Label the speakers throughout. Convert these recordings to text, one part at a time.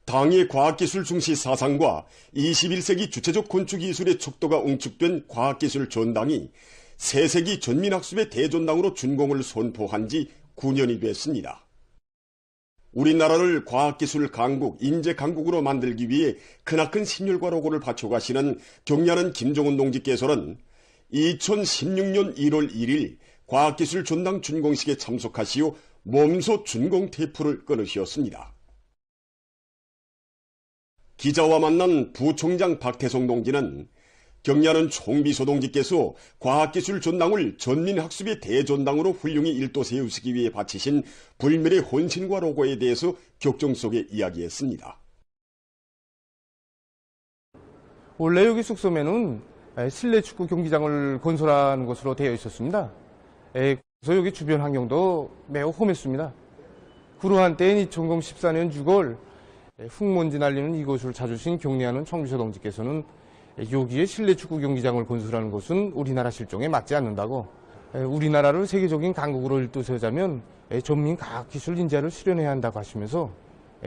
Speaker 1: 당의 과학기술 중시 사상과 21세기 주체적 건축기술의 척도가 응축된 과학기술 전당이 새세기 전민학습의 대전당으로 준공을 선포한 지 9년이 됐습니다. 우리나라를 과학기술 강국, 인재 강국으로 만들기 위해 크나큰 심혈과 노고를 바쳐가시는 경리하는 김종훈 동지께서는 2016년 1월 1일 과학기술 전당 준공식에 참석하시어 몸소 준공 테이프를 끊으셨습니다. 기자와 만난 부총장 박태성 동지는 경리하는 총비서 동지께서 과학기술 전당을 전민학습의 대전당으로 훌륭히 일도 세우시기 위해 바치신 불멸의 헌신과 노고에 대해서 격정 속에 이야기했습니다.
Speaker 2: 원래 여기 숙소면은 실내 축구 경기장을 건설하는 것으로 되어 있었습니다. 그래서 여기 주변 환경도 매우 험했습니다. 그러한 때인 2014년 6월 흙먼지 날리는 이곳을 찾으신 경리하는 총비서 동지께서는 여기에 실내 축구 경기장을 건설하는 것은 우리나라 실정에 맞지 않는다고, 우리나라를 세계적인 강국으로 일도세우자면 전민 과학기술 인재를 수련해야 한다고 하시면서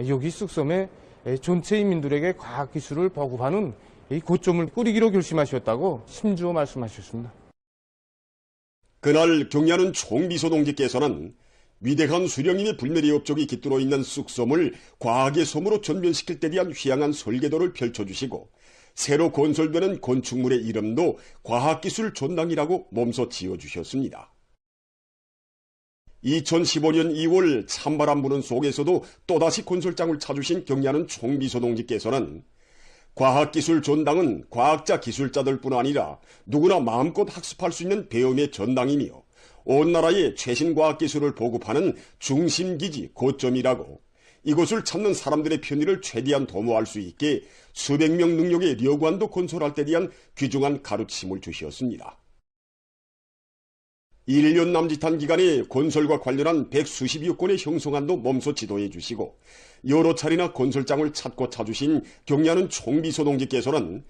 Speaker 2: 여기 쑥섬에 전체 인민들에게 과학기술을 보급하는 고점을 꾸리기로 결심하셨다고 심주어 말씀하셨습니다.
Speaker 1: 그날 경리하는 총비서 동지께서는 위대한 수령님의 불멸의 업적이 깃들어 있는 쑥섬을 과학의 섬으로 전변시킬 때 대한 휘황한 설계도를 펼쳐주시고 새로 건설되는 건축물의 이름도 과학기술 전당이라고 몸소 지어주셨습니다. 2015년 2월 찬바람 부는 속에서도 또다시 건설장을 찾으신 경리하는 총비서 동지께서는 과학기술 전당은 과학자 기술자들뿐 아니라 누구나 마음껏 학습할 수 있는 배움의 전당이며 온 나라의 최신 과학기술을 보급하는 중심기지 고점이라고, 이곳을 찾는 사람들의 편의를 최대한 도모할 수 있게 수백 명 능력의 려관도 건설할 때 대한 귀중한 가르침을 주셨습니다. 1년 남짓한 기간에 건설과 관련한 100수십여 건의 형성안도 몸소 지도해 주시고 여러 차례나 건설장을 찾고 찾으신 경리하는 총비서 동지께서는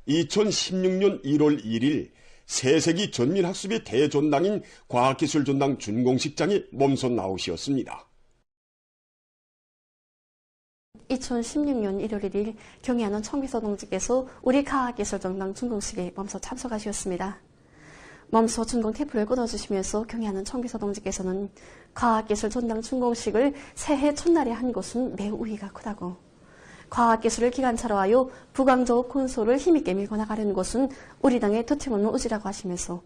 Speaker 1: 2016년 1월 1일 새세기 전민학습의 대전당인 과학기술 전당 준공식장에 몸소 나오셨습니다.
Speaker 3: 2016년 1월 1일 경리하는 총비서 동지께서 우리 과학기술 전당 준공식에 몸소 참석하셨습니다. 몸소 준공 테이프를 끊어주시면서 경리하는 총비서 동지께서는 과학기술 전당 준공식을 새해 첫날에 한 것은 매우 의의가 크다고, 과학기술을 기관차로 하여 부강적 건설을 힘있게 밀고 나가려는 것은 우리 당의 터치없는 의지라고 하시면서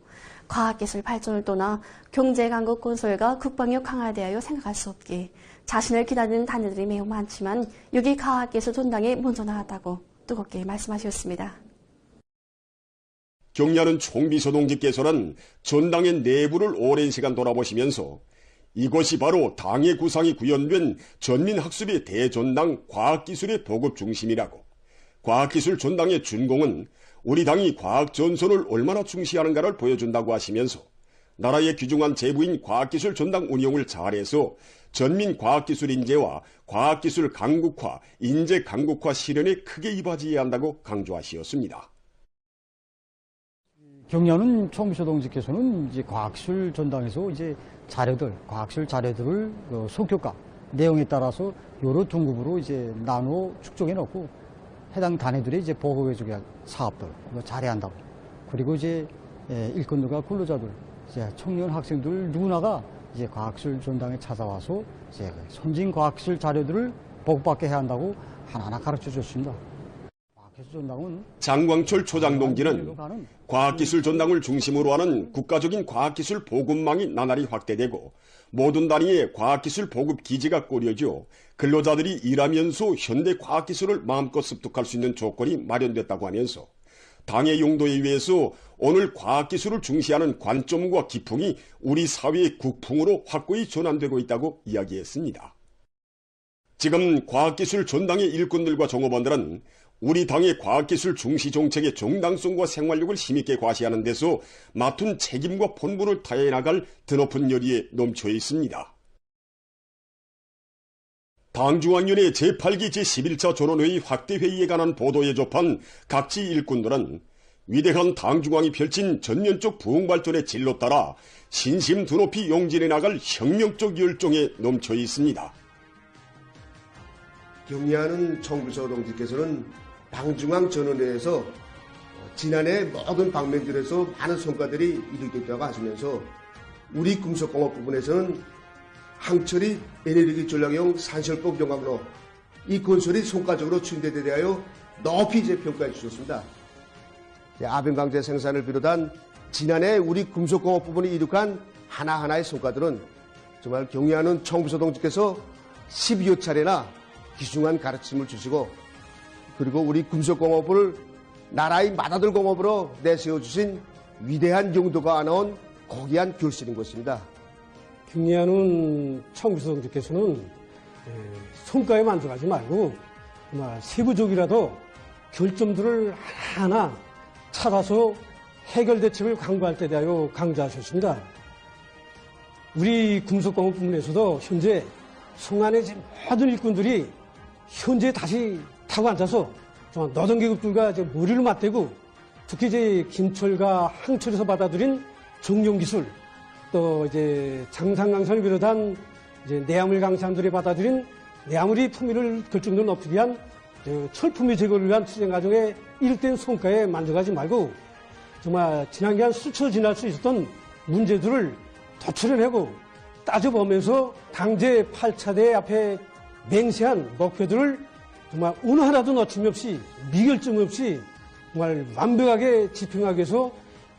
Speaker 3: 과학기술 발전을 떠나 경제강국 건설과 국방력 강화에 대하여 생각할 수 없기에 자신을 기다리는 단위들이 매우 많지만 여기 과학기술 전당에 먼저 나왔다고 뜨겁게 말씀하셨습니다.
Speaker 1: 경리하는 총비서 동지께서는 전당의 내부를 오랜 시간 돌아보시면서 이것이 바로 당의 구상이 구현된 전민학습의 대전당 과학기술의 보급 중심이라고, 과학기술 전당의 준공은 우리 당이 과학전선을 얼마나 중시하는가를 보여준다고 하시면서 나라의 귀중한 재부인 과학기술 전당 운영을 잘해서 전민 과학기술 인재와 과학기술 강국화, 인재 강국화 실현에 크게 이바지해야 한다고 강조하시었습니다.
Speaker 4: 경리하는 총비서 동지께서는 이제 과학기술 전당에서 이제 과학기술 자료들을 성격과 내용에 따라서 여러 등급으로 이제 나누어 축적해 놓고 해당 단위들이 이제 보급해주기 위한 사업들 잘해야 한다고. 그리고 이제 일꾼들과 근로자들, 이제 청년 학생들 누구나가 이제 과학기술 전당에 찾아와서 이제 선진 과학기술 자료들을 보급받게 해야 한다고 하나하나 가르쳐 줬습니다.
Speaker 1: 장광철 초장 동지는 과학기술 전당을 중심으로 하는 국가적인 과학기술 보급망이 나날이 확대되고 모든 단위의 과학기술 보급 기지가 꾸려져 근로자들이 일하면서 현대 과학기술을 마음껏 습득할 수 있는 조건이 마련됐다고 하면서 당의 용도에 의해서 오늘 과학기술을 중시하는 관점과 기풍이 우리 사회의 국풍으로 확고히 전환되고 있다고 이야기했습니다. 지금 과학기술 전당의 일꾼들과 종업원들은 우리 당의 과학기술 중시 정책의 정당성과 생활력을 힘있게 과시하는 데서 맡은 책임과 본분을 다해 나갈 드높은 열의에 넘쳐 있습니다. 당중앙위원회 제8기 제11차 전원회의 확대회의에 관한 보도에 접한 각지 일꾼들은 위대한 당중앙이 펼친 전면적 부흥발전의 진로 따라 신심 드높이 용진해 나갈 혁명적 열정에 넘쳐 있습니다.
Speaker 5: 경의하는 청구서 동지께서는 방중앙 전원회에서 지난해 모든 방면들에서 많은 성과들이 이루어졌다고 하시면서 우리 금속공업 부분에서는 항철이 에너지 전략용 산설법 용광로 이 건설이 성과적으로 추진되에 대하여 높이 평가해 주셨습니다. 아변강제 생산을 비롯한 지난해 우리 금속공업 부분이 이룩한 하나하나의 성과들은 정말 경의하는 청부서 동지께서 12여 차례나 귀중한 가르침을 주시고 그리고 우리 금속공업을 나라의 맏아들 공업으로 내세워주신 위대한 용도가 안아온 고귀한 결실인 것입니다.
Speaker 6: 경의하는 청구서 동지께서는 성과에 만족하지 말고 정말 세부적이라도 결점들을 하나하나 찾아서 해결 대책을 강구할 때 대하여 강조하셨습니다. 우리 금속공업 부문에서도 현재 송안의 모든 일꾼들이 현재 다시 타고 앉아서 노동계급들과 머리를 맞대고 특히 이제 김철과 항철에서 받아들인 정용기술 또 이제 장상강산을 비롯한 이제 내화물 강산들이 받아들인 내화물이 품위를 결정적으로 높이기 위한 철품위 제거를 위한 투쟁 과정에 이룩된 성과에 만족하지 말고 정말 지난 기간 스쳐 지날 수 있었던 문제들을 도출해내고 따져보면서 당제 8차대 앞에 맹세한 목표들을 정말 어느 하나도 놓침이 없이 미결점 없이 정말 완벽하게 집행하기 위해서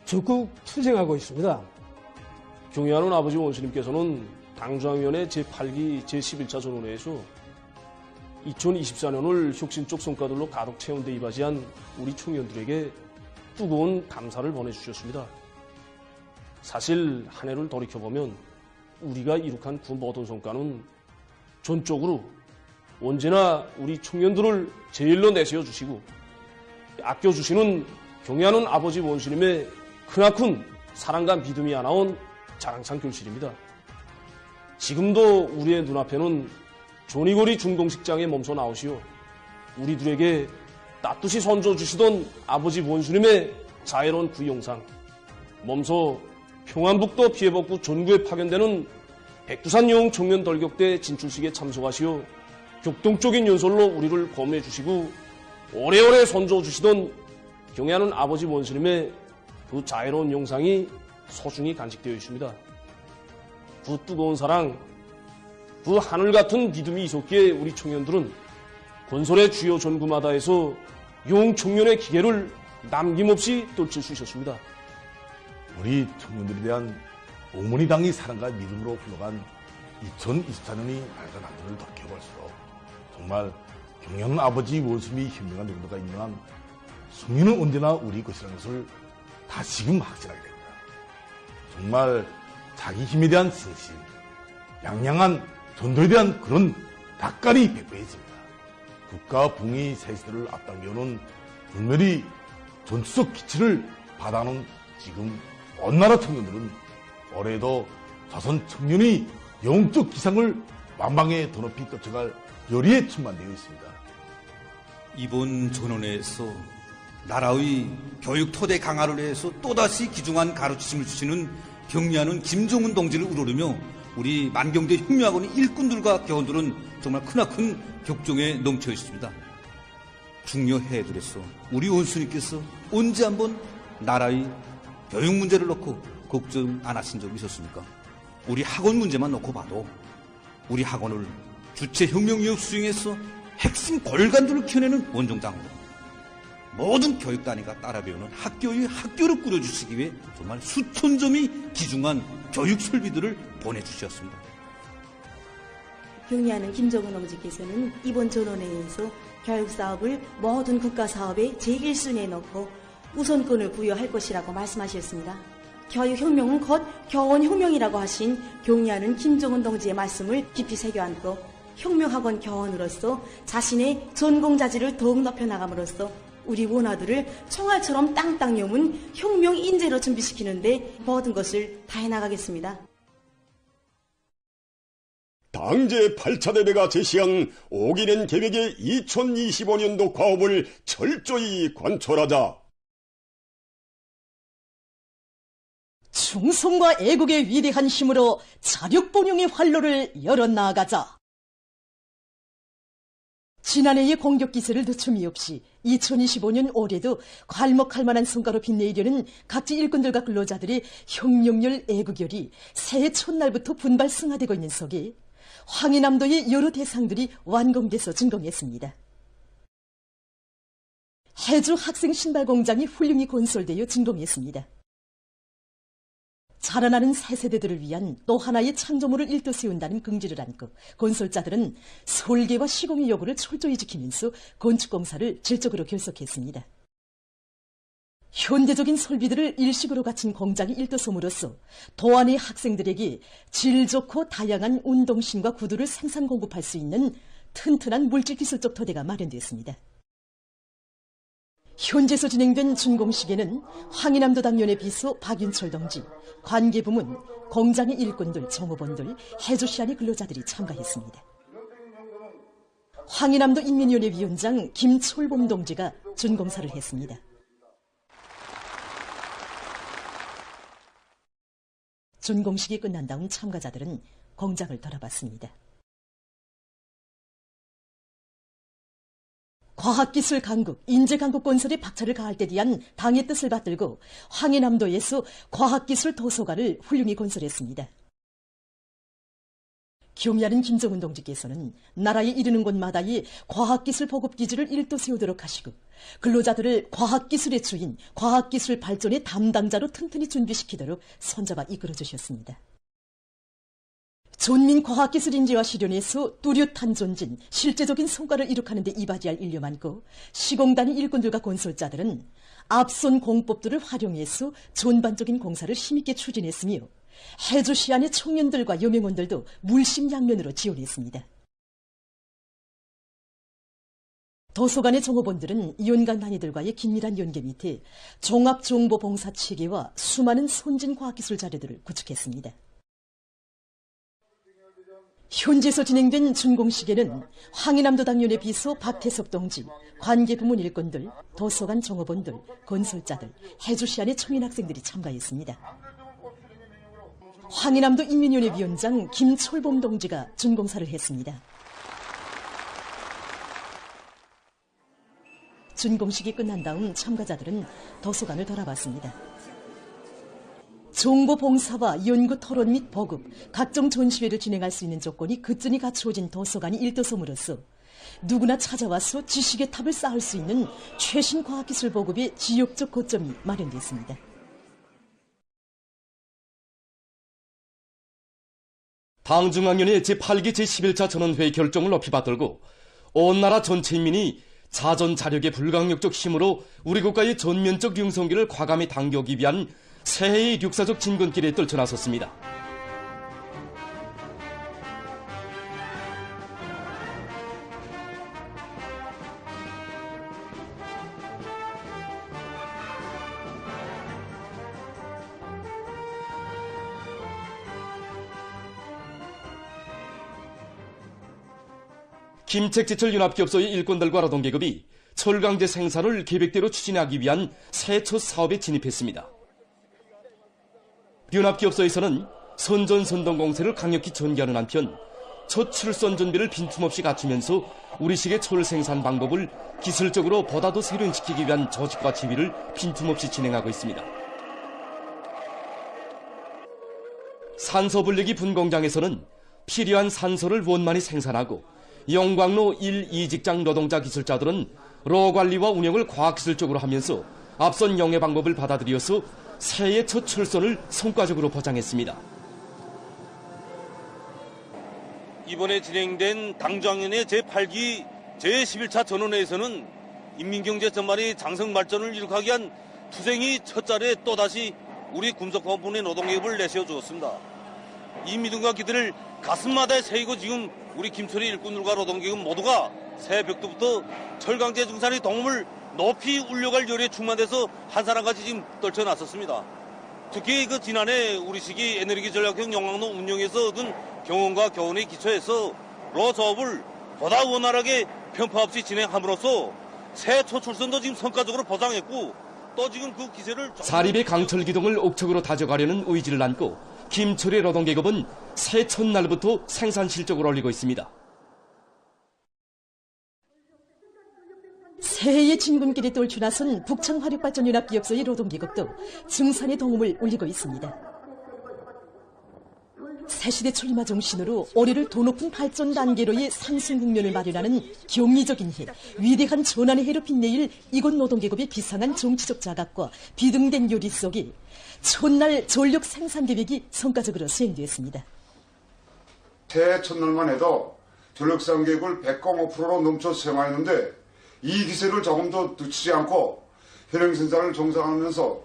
Speaker 6: 적극 투쟁하고 있습니다.
Speaker 7: 경의하는 아버지 원수님께서는 당중앙위원회 제8기 제11차 전원회에서 2024년을 혁신적 성과들로 가득 채운 데 이바지한 우리 청년들에게 뜨거운 감사를 보내주셨습니다. 사실 한 해를 돌이켜보면 우리가 이룩한 그 모든 성과는 전적으로 언제나 우리 청년들을 제일로 내세워주시고 아껴주시는 경의하는 아버지 원수님의 크나큰 사랑과 믿음이 하나온 자랑찬 결실입니다. 지금도 우리의 눈앞에는 조니고리 중동식장에 몸소 나오시오 우리들에게 따뜻이 손줘주시던 아버지 원수님의 자애로운 그 영상 몸소 평안북도 피해복구 전구에 파견되는 백두산 여웅 청년 돌격대 진출식에 참석하시어 격동적인 연설로 우리를 고문해 주시고 오래오래 손줘주시던 경의하는 아버지 원수님의 그 자애로운 영상이 소중히 간직되어 있습니다. 그 뜨거운 사랑, 그 하늘 같은 믿음이 있었기에 우리 청년들은 건설의 주요 전구마다에서 용 청년의 기계를 남김없이 떨칠 수 있었습니다.
Speaker 8: 우리 청년들에 대한 어머니당의 사랑과 믿음으로 흘러간 2024년이 밝은 한 주를 돌이켜볼수록 정말 경의하는 아버지 원수님이 현명한 용도가 있는 한 승리는 언제나 우리 것이라는 것을 다시금 확신하게 됩니다. 정말 자기 힘에 대한 신심, 양양한 전도에 대한 그런 낯가리 백배해집니다. 국가 붕의 새 시대를 앞당겨오는 불멸이 전투적 기치를 받아놓은 지금 온 나라 청년들은 올해도 조선 청년이 영적 기상을 만방에 더 높이 떠쳐갈 열의에 충만되어 있습니다.
Speaker 9: 이번 전원회에서 나라의 교육 토대 강화를 위해서 또다시 귀중한 가르침을 주시는 경의하는 김정은 동지를 우러르며 우리 만경대 혁명학원의 일꾼들과 교원들은 정말 크나큰 격정에 넘쳐 있습니다. 중요 해들에서 우리 원수님께서 언제 한번 나라의 교육 문제를 놓고 걱정 안 하신 적이 있었습니까? 우리 학원 문제만 놓고 봐도 우리 학원을 주체 혁명유역 수행해서 핵심 골간들을 키워내는 원정당으로 모든 교육 단위가 따라 배우는 학교를 꾸려주시기 위해 정말 수천 점이 기중한 교육 설비들을 보내주셨습니다.
Speaker 10: 경의하는 김정은 동지께서는 이번 전원회의에서 교육 사업을 모든 국가 사업의 제1순위에 놓고 우선권을 부여할 것이라고 말씀하셨습니다. 교육혁명은 곧 교원혁명이라고 하신 경의하는 김정은 동지의 말씀을 깊이 새겨안고 혁명학원 교원으로서 자신의 전공자질을 더욱 높여나감으로써 우리 원아들을 총알처럼 땅땅 여문 혁명 인재로 준비시키는데 모든 것을 다해나가겠습니다.
Speaker 1: 당제 8차 대회가 제시한 5기 낸 계획의 2025년도 과업을 철저히 관철하자.
Speaker 11: 충성과 애국의 위대한 힘으로 자력본용의 활로를 열어나가자. 지난해의 공격 기세를 늦춤이 없이 2025년 올해도 괄목할 만한 성과로 빛내려는 각지 일꾼들과 근로자들의 혁명열 애국열이 새해 첫날부터 분발 승화되고 있는 속에 황해남도의 여러 대상들이 완공돼서 준공했습니다. 해주 학생 신발 공장이 훌륭히 건설되어 준공했습니다. 자라나는 새 세대들을 위한 또 하나의 창조물을 일떠세운다는 긍지를 안고 건설자들은 설계와 시공의 요구를 철저히 지키면서 건축공사를 질적으로 결속했습니다. 현대적인 설비들을 일식으로 갖춘 공장이 일떠섬으로써 도안의 학생들에게 질 좋고 다양한 운동신과 구두를 생산 공급할 수 있는 튼튼한 물질기술적 토대가 마련되었습니다. 현재서 진행된 준공식에는 황해남도 당연의 비서 박윤철 동지, 관계부문, 공장의 일꾼들, 정업원들, 해주시안의 근로자들이 참가했습니다. 황해남도 인민위원회 위원장 김철범 동지가 준공사를 했습니다. 준공식이 끝난 다음 참가자들은 공장을 돌아봤습니다. 과학기술 강국, 인재강국 건설에 박차를 가할 때 대한 당의 뜻을 받들고 황해남도에서 과학기술 도서관을 훌륭히 건설했습니다. 경의하는 김정은 동지께서는 나라에 이르는 곳마다의 과학기술 보급기지를 일도 세우도록 하시고 근로자들을 과학기술의 주인, 과학기술 발전의 담당자로 튼튼히 준비시키도록 손잡아 이끌어주셨습니다. 전민 과학기술 인재와 실현에서 뚜렷한 존진, 실제적인 성과를 이룩하는 데 이바지할 인류 많고 시공단의 일꾼들과 건설자들은 앞선 공법들을 활용해서 전반적인 공사를 힘있게 추진했으며 해주시안의 청년들과 여명원들도 물심양면으로 지원했습니다. 도서관의 정업원들은 연간 단위들과의 긴밀한 연계 밑에 종합정보봉사체계와 수많은 선진과학기술 자료들을 구축했습니다. 현재서 진행된 준공식에는 황해남도 당연의 비서 박태섭 동지, 관계부문 일꾼들, 도서관 정업원들, 건설자들, 해주시안의 청년 학생들이 참가했습니다. 황해남도 인민위원회 위원장 김철범 동지가 준공사를 했습니다. 준공식이 끝난 다음 참가자들은 도서관을 돌아봤습니다. 정보봉사와 연구 토론 및 보급, 각종 전시회를 진행할 수 있는 조건이 그전이 갖추어진 도서관이 일도섬으로써 누구나 찾아와서 지식의 탑을 쌓을 수 있는 최신 과학기술 보급의 지역적 거점이 마련됐습니다.
Speaker 12: 당중학년의 제8기 제11차 전원회의 결정을 높이 받들고 온 나라 전체 인민이 자전자력의 불강력적 힘으로 우리 국가의 전면적 융성기를 과감히 당겨오기 위한 새해의 육사적 진군길에 떨쳐나섰습니다. 김책지철 융합기업소의 일꾼들과 노동계급이 철강제 생산을 계획대로 추진하기 위한 새 첫 사업에 진입했습니다. 융합기업소에서는 선전선동 공세를 강력히 전개하는 한편 첫 출선 준비를 빈틈없이 갖추면서 우리식의 철 생산 방법을 기술적으로 보다 더 세련시키기 위한 조직과 지휘를 빈틈없이 진행하고 있습니다. 산소 분리기 분공장에서는 필요한 산소를 원만히 생산하고 영광로 1, 2직장 노동자 기술자들은 로 관리와 운영을 과학기술적으로 하면서 앞선 영해 방법을 받아들여서 새해 첫 출선을 성과적으로 보장했습니다.
Speaker 13: 이번에 진행된 당정연의 제8기 제11차 전원회에서는 인민경제 전반의 장성 발전을 이룩하기 위한 투쟁이 첫자리에 또다시 우리 금속화분의 노동계급을 내세워주었습니다. 이 믿음과 기대를 가슴마다에 새기고 지금 우리 김철희 일꾼들과 노동계급 모두가 새해 벽두부터 철강제 중산의 동음을 높이 울려갈 열에 충만돼서 한 사람같이 지금 떨쳐났었습니다. 특히 그 지난해 우리식이 에너지 전략형 용광로 운영에서 얻은 경험과 교훈의 기초에서 로 사업을 보다 원활하게 편파 없이 진행함으로써 새해 초 출선도 지금 성과적으로 보장했고 또 지금 그 기세를
Speaker 12: 사립의 강철 기동을 옥적으로 다져가려는 의지를 안고 김철의 노동계급은 새해 첫날부터 생산 실적을 올리고 있습니다.
Speaker 11: 새해의 진군길에 떨쳐나선 북창화력발전연합기업소의 노동계급도 증산의 동음을 울리고 있습니다. 새시대 출마 정신으로 올해를 더 높은 발전 단계로의 상승 국면을 마련하는 경리적인 해, 위대한 전환의 해로 빛내일 이곳 노동계급의 비상한 정치적 자각과 비등된 요리 속에 첫날 전력 생산 계획이 성과적으로 수행되었습니다.
Speaker 14: 새해 첫날만 해도 전력생산 계획을 105%로 넘쳐 수행하였는데 이 기세를 조금 더 늦추지 않고 현행 생산을 정상화하면서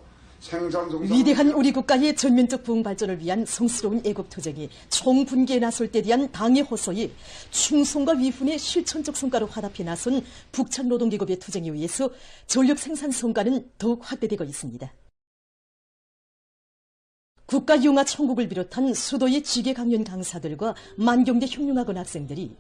Speaker 11: 위대한 우리 국가의 전면적 부흥 발전을 위한 성스러운 애국투쟁에 총분기에 나설 때 대한 당의 호소에 충성과 위훈의 실천적 성과로 화답해 나선 북창 노동계급의 투쟁에 의해서 전력 생산 성과는 더욱 확대되고 있습니다. 국가융화 천국을 비롯한 수도의 지계 강연 강사들과 만경대 흉흉학원 학생들이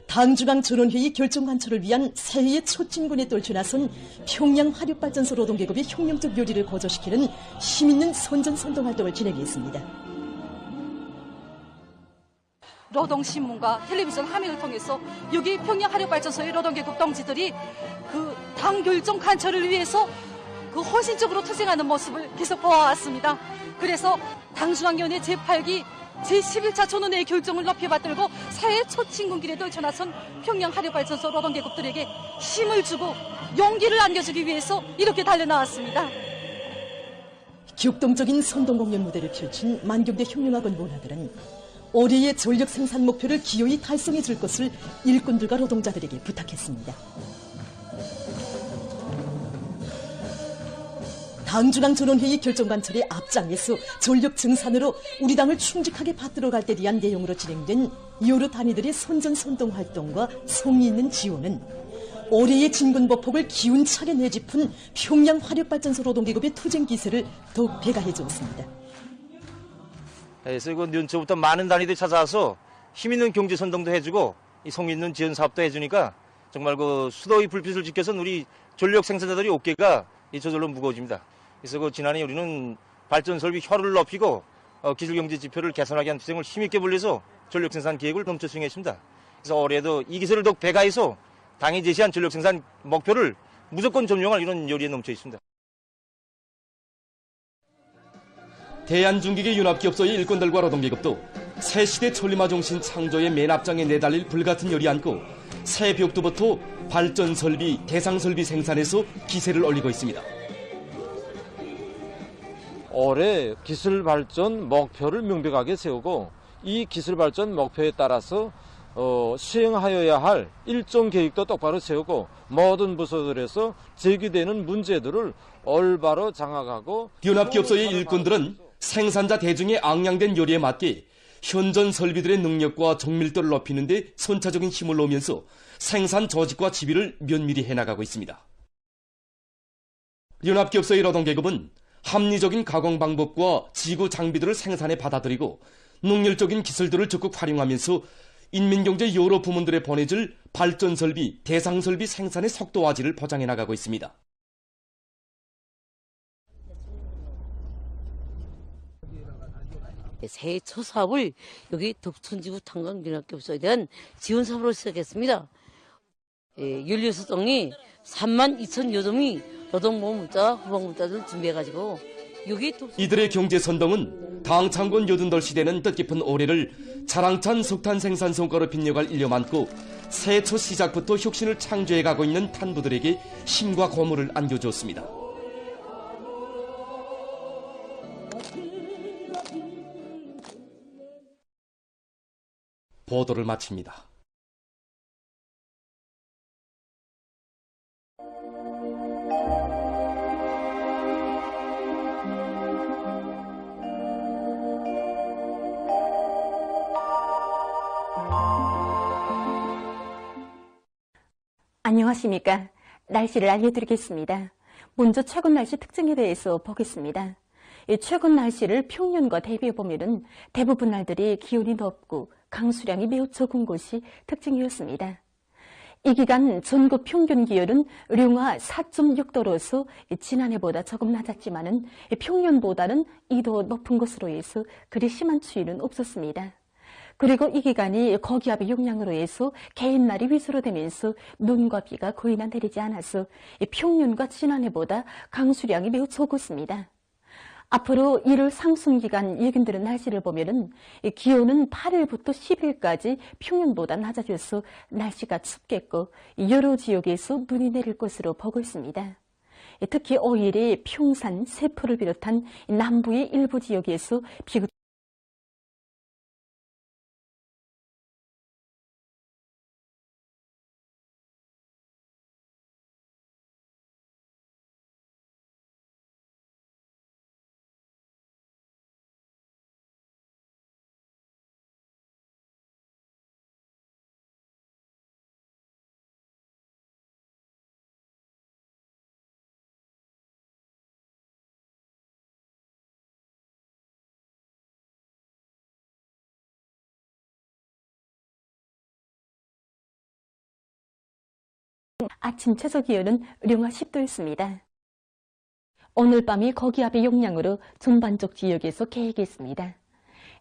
Speaker 11: 당중앙 전원회의 결정 관철을 위한 새해의 첫 진군에 떨쳐나선 평양 화력발전소 노동계급의 혁명적 요리를 거저시키는 힘있는 선전선동 활동을 진행했습니다.
Speaker 15: 노동신문과 텔레비전 함행을 통해서 여기 평양 화력발전소의 노동계급 동지들이 그 당 결정 관철을 위해서 그 헌신적으로 투쟁하는 모습을 계속 보아왔습니다. 그래서 당중앙위원회 제8기 제11차 전원회의 결정을 높이 받들고 새해 첫 진군길에 떨쳐나선 평양 화력발전소 노동계급들에게 힘을 주고 용기를 안겨주기 위해서 이렇게 달려나왔습니다.
Speaker 11: 격동적인 선동공연 무대를 펼친 만경대 흉흉학원 문화들은 올해의 전력 생산 목표를 기어이 달성해 줄 것을 일꾼들과 노동자들에게 부탁했습니다. 당중앙 전원회의 결정관철의 앞장에서 전력 증산으로 우리 당을 충직하게 받들어갈 때 대한 내용으로 진행된 여러 단위들의 선전선동 활동과 성의 있는 지원은 올해의 진군보폭을 기운차게 내짚은 평양 화력발전소 노동계급의 투쟁 기세를 더욱 배가해 주었습니다.
Speaker 16: 그래서 이거 연초부터 많은 단위들이 찾아와서 힘있는 경제선동도 해주고 이 성의 있는 지원 사업도 해주니까 정말 그 수도의 불빛을 지켜선 우리 전력 생산자들이 어깨가 저절로 무거워집니다. 그래서 그 지난해 우리는 발전 설비 효율을 높이고 기술 경제 지표를 개선하기 위한 투쟁을 힘있게 벌려서 전력 생산 계획을 넘쳐 수행했습니다. 그래서 올해도 이 기세를 더욱 배가해서 당이 제시한 전력 생산 목표를 무조건 점령할 이런 열의에 넘쳐 있습니다.
Speaker 12: 대한중기계 연합기업소의 일꾼들과 노동계급도 새시대 천리마 정신 창조의 맨 앞장에 내달릴 불같은 열이 안고 새 벽두부터 발전 설비, 대상 설비 생산에서 기세를 올리고 있습니다.
Speaker 17: 올해 기술 발전 목표를 명백하게 세우고 이 기술 발전 목표에 따라서 수행하여야 할 일정 계획도 똑바로 세우고 모든 부서들에서 제기되는 문제들을 올바로 장악하고
Speaker 12: 연합기업소의 일꾼들은 생산자 대중의 앙양된 요리에 맞게 현존 설비들의 능력과 정밀도를 높이는 데 선차적인 힘을 놓으면서 생산 조직과 지비를 면밀히 해나가고 있습니다. 연합기업소의 노동계급은 합리적인 가공 방법과 지구 장비들을 생산에 받아들이고 능률적인 기술들을 적극 활용하면서 인민경제 여러 부문들에 보내줄 발전설비, 대상설비 생산의 속도화지를 보장해 나가고 있습니다.
Speaker 18: 새해 첫 사업을 여기 덕천지구 탄광연합기업소에 대한 지원 사업으로 시작했습니다. 16동이 32,000여 점이 노동보험 문자, 후방 문자를 준비해가지고 여기
Speaker 12: 이들의 경제 선동은 당 창건 88시대는 뜻깊은 올해를 자랑찬 석탄 생산 성과로 빛내갈 일념 안고 새해 첫 시작부터 혁신을 창조해가고 있는 탄부들에게 힘과 고무를 안겨주었습니다. 보도를 마칩니다.
Speaker 19: 안녕하십니까. 날씨를 알려드리겠습니다. 먼저 최근 날씨 특징에 대해서 보겠습니다. 최근 날씨를 평년과 대비해보면 대부분 날들이 기온이 높고 강수량이 매우 적은 곳이 특징이었습니다. 이 기간 전국 평균 기온은 룡화 4.6도로서 지난해보다 조금 낮았지만 평년보다는 2도 높은 것으로 해서 그리 심한 추위는 없었습니다. 그리고 이 기간이 거기압의 용량으로 해서 개인날이 위수로 되면서 눈과 비가 거의나 내리지 않아서 평년과 지난해보다 강수량이 매우 적었습니다. 앞으로 1월 상순기간 예견되는 날씨를 보면은 기온은 8일부터 10일까지 평년보다 낮아져서 날씨가 춥겠고 여러 지역에서 눈이 내릴 것으로 보고 있습니다. 특히 5일에 평산, 세포를 비롯한 남부의 일부 지역에서 비가 아침 최저 기온은 영하 10도였습니다. 오늘 밤이 거기압의 영향으로 전반적 지역에서 개겠습니다.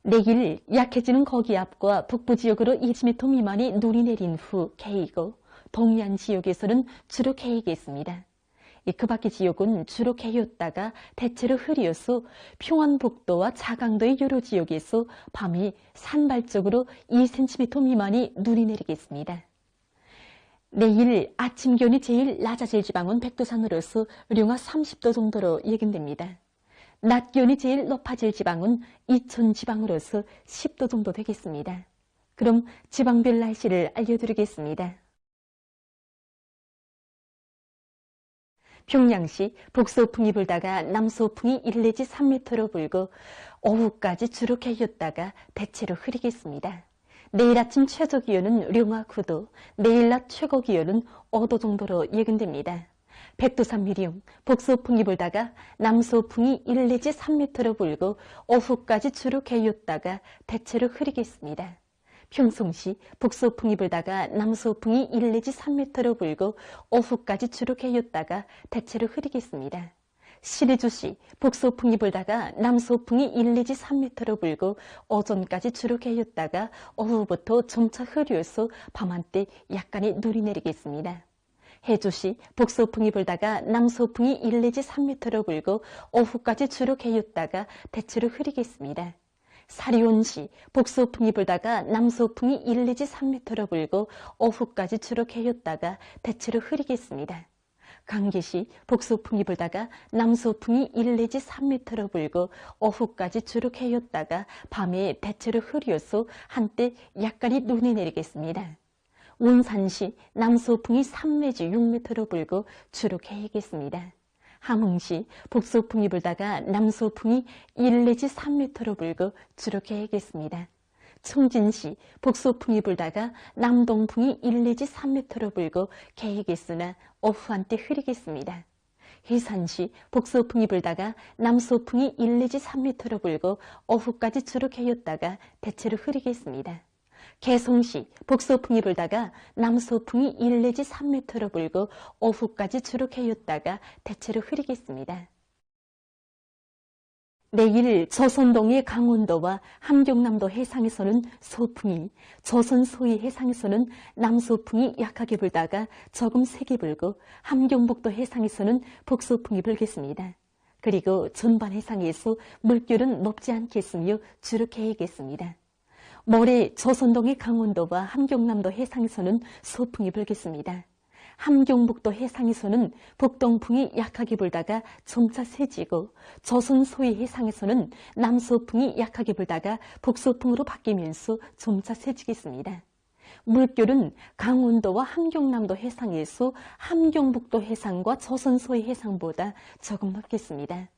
Speaker 19: 내일 약해지는 거기압과 북부 지역으로 20m 미만의 눈이 내린 후 개이고 동해안 지역에서는 주로 개겠습니다. 그 밖의 지역은 주로 개였다가 대체로 흐리어서 평안북도와 자강도의 여러 지역에서 밤이 산발적으로 2cm 미만의 눈이 내리겠습니다. 내일 아침 기온이 제일 낮아질 지방은 백두산으로서 영하 30도 정도로 예견됩니다. 낮 기온이 제일 높아질 지방은 이천 지방으로서 10도 정도 되겠습니다. 그럼 지방별 날씨를 알려드리겠습니다. 평양시 북서풍이 불다가 남서풍이 1 내지 3m로 불고 오후까지 주로 개였다가 대체로 흐리겠습니다. 내일 아침 최저 기온은 영하 9도, 내일 낮 최고 기온은 5도 정도로 예견됩니다. 백두산 미령, 북서풍이 불다가 남서풍이 1 내지 3m로 불고 오후까지 주로 개였다가 대체로 흐리겠습니다. 평송시 북서풍이 불다가 남서풍이 1 내지 3m로 불고 오후까지 주로 개였다가 대체로 흐리겠습니다. 신의주시 북서풍이 불다가 남서풍이 1 내지 3m로 불고 오전까지 주로 개였다가 오후부터 점차 흐려서 밤한때 약간의 눈이 내리겠습니다. 해주시 북서풍이 불다가 남서풍이 1 내지 3m로 불고 오후까지 주로 개였다가 대체로 흐리겠습니다. 사리온시 북서풍이 불다가 남서풍이 1 내지 3m로 불고 오후까지 주로 개였다가 대체로 흐리겠습니다. 강계시 북서풍이 불다가 남서풍이 1 내지 3m로 불고 오후까지 주로 개였다가 밤에 대체로 흐려서 한때 약간의 눈이 내리겠습니다. 운산시 남서풍이 3 내지 6m로 불고 주로 개겠습니다. 함흥시 북서풍이 불다가 남서풍이 1 내지 3m로 불고 주로 개겠습니다. 청진시 북서풍이 불다가 남동풍이 1 내지 3m로 불고 개겠으나 오후 한때 흐리겠습니다. 해산시 북서풍이 불다가 남서풍이 1 내지 3m로 불고 오후까지 주로 개였다가 대체로 흐리겠습니다. 개성시 북서풍이 불다가 남서풍이 1 내지 3m로 불고 오후까지 주로 개였다가 대체로 흐리겠습니다. 내일 조선동의 강원도와 함경남도 해상에서는 소풍이, 조선 소위 해상에서는 남소풍이 약하게 불다가 조금 세게 불고 함경북도 해상에서는 북소풍이 불겠습니다. 그리고 전반 해상에서 물결은 높지 않겠으며 주로 개겠습니다. 모레 조선동의 강원도와 함경남도 해상에서는 소풍이 불겠습니다. 함경북도 해상에서는 북동풍이 약하게 불다가 점차 세지고 조선 소위 해상에서는 남서풍이 약하게 불다가 북서풍으로 바뀌면서 점차 세지겠습니다. 물결은 강원도와 함경남도 해상에서 함경북도 해상과 조선 소위 해상보다 조금 높겠습니다.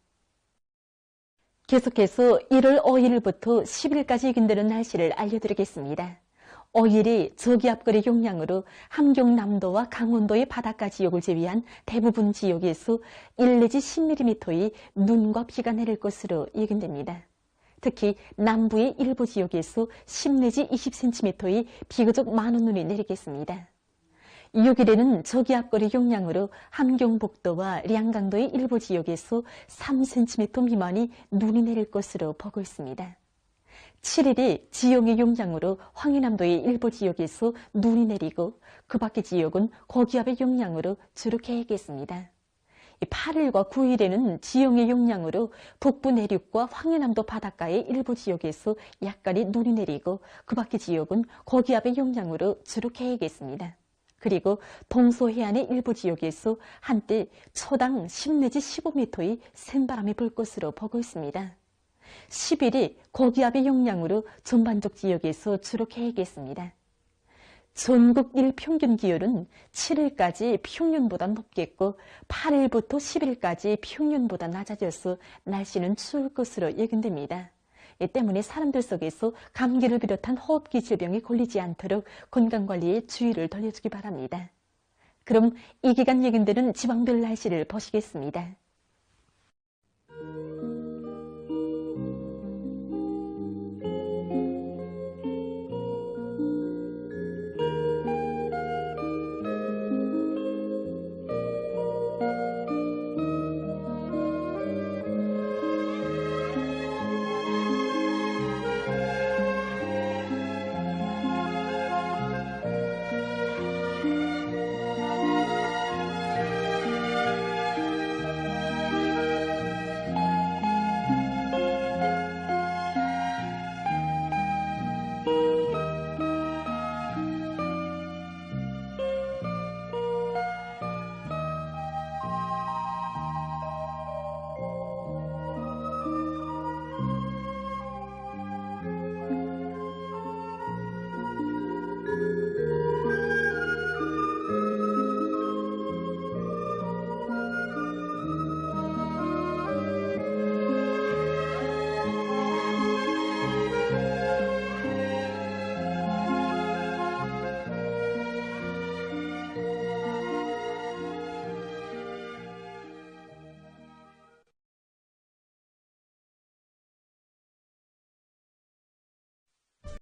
Speaker 19: 계속해서 1월 5일부터 10일까지 예견되는 날씨를 알려드리겠습니다. 5일이 저기압거리 용량으로 함경남도와 강원도의 바닷가 지역을 제외한 대부분 지역에서 1 내지 10mm의 눈과 비가 내릴 것으로 예견됩니다. 특히 남부의 일부 지역에서 10 내지 20cm의 비교적 많은 눈이 내리겠습니다. 6일에는 저기압거리 용량으로 함경북도와 량강도의 일부 지역에서 3cm 미만이 눈이 내릴 것으로 보고 있습니다. 7일이 지형의 영향으로 황해남도의 일부 지역에서 눈이 내리고 그 밖의 지역은 고기압의 영향으로 주로 개겠습니다. 8일과 9일에는 지형의 영향으로 북부 내륙과 황해남도 바닷가의 일부 지역에서 약간의 눈이 내리고 그 밖의 지역은 고기압의 영향으로 주로 개겠습니다. 그리고 동서해안의 일부 지역에서 한때 초당 10 내지 15m의 센바람이 불 것으로 보고 있습니다. 10일이 고기압의 영향으로 전반적 지역에서 주로 개겠습니다. 전국 일평균 기온은 7일까지 평년보다 높겠고 8일부터 10일까지 평년보다 낮아져서 날씨는 추울 것으로 예견됩니다. 이 때문에 사람들 속에서 감기를 비롯한 호흡기 질병이 걸리지 않도록 건강관리에 주의를 돌려주기 바랍니다. 그럼 이 기간 예견되는 지방별 날씨를 보시겠습니다.